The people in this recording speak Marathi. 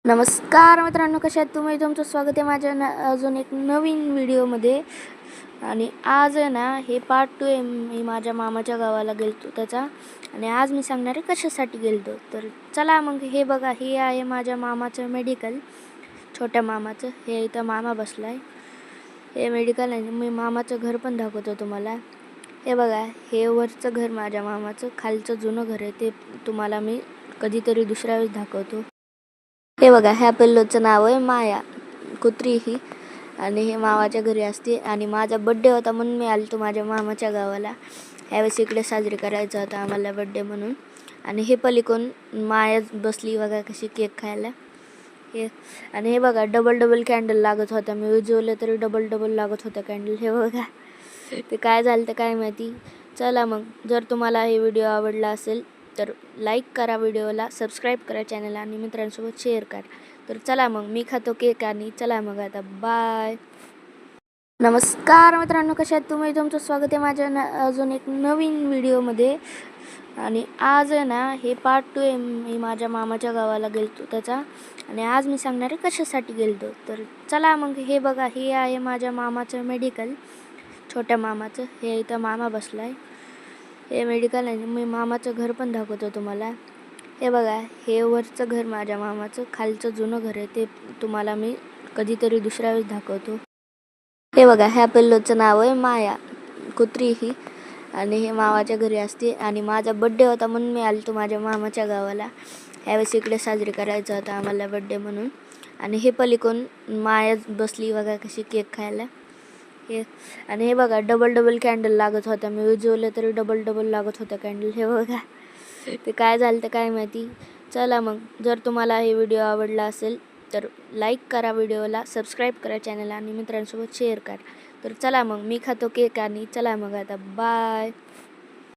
नमस्कार मित्रांनो, कशा आहात तुम्ही? तुमचं स्वागत आहे माझ्या अजून एक नवीन व्हिडिओमध्ये. आणि आज आहे ना, हे पार्ट 2 आहे. मी माझ्या मामाच्या गावाला गेलतो त्याचा. आणि आज मी सांगणार आहे कशासाठी गेलतो. तर चला मग, हे बघा, हे आहे माझ्या मामाचं मेडिकल, छोट्या मामाचं. हे इथं मामा बसला आहे. हे मेडिकल आहे. मी मामाचं घर पण दाखवतो तुम्हाला. हे बघा, हे वरचं घर माझ्या मामाचं, खालचं जुनं घर आहे, ते तुम्हाला मी कधीतरी दुसऱ्या वेळेस दाखवतो. हे बघा, ह्या पिल्लूचं नाव आहे माया, कुत्री ही. आणि हे मामाच्या घरी असते. आणि माझा बड्डे होता म्हणून मी आलतो माझ्या मामाच्या गावाला. ह्यावेळेस इकडे साजरी करायचा होता आम्हाला बड्डे म्हणून. आणि हे पलीकडून माया बसली बघा कशी केक खायला. हे आणि हे बघा, डबल डबल कॅन्डल लागत होता. मी उजवलं तरी डबल डबल लागत होता कॅन्डल. हे बघा, ते काय झालं तर काय माहिती. चला मग, जर तुम्हाला हे व्हिडिओ आवडला असेल तर लाईक करा व्हिडिओला, सबस्क्राईब करा चॅनलला आणि मित्रांसोबत शेअर करा. तर चला मग, मी खातो केक आणि चला मग आता बाय. नमस्कार मित्रांनो, कशा आहात तुम्ही? तुमचं स्वागत आहे माझ्या अजून एक नवीन व्हिडिओमध्ये. आणि आज आहे ना, हे पार्ट 2 आहे. मी माझ्या मामाच्या गावाला गेलतो त्याचा. आणि आज मी सांगणार आहे कशासाठी गेलतो. तर चला मग, हे बघा, हे आहे माझ्या मामाचं मेडिकल, छोट्या मामाचं. हे इथं मामा बसला आहे. हे मेडिकल आहे. मी मामाचं घर पण दाखवतो तुम्हाला. हे बघा, हे वरचं घर माझ्या मामाचं, खालचं जुनं घर आहे, ते तुम्हाला मी कधीतरी दुसऱ्या वेळेस दाखवतो. हे बघा, ह्या पिल्लूचं नाव आहे माया, कुत्री ही. आणि हे मामाच्या घरी असते. आणि माझा बड्डे होता म्हणून मी आलतो माझ्या मामाच्या गावाला. ह्यावेळेस इकडे साजरी करायचा होता आम्हाला बड्डे म्हणून. आणि हे पलीकडून माया बसली बघा कशी केक खायला. हे आणि हे बघा, डबल डबल कॅन्डल लागत होता. मी उजवलं तरी डबल डबल लागत होता कॅन्डल. हे बघा, ते काय झालं तर काय माहिती. चला मग, जर तुम्हाला हे व्हिडिओ आवडला असेल तर लाईक करा व्हिडिओला, सबस्क्राईब करा चॅनलला आणि मित्रांसोबत शेअर करा. तर चला मग, मी खातो केक आणि चला मग आता बाय.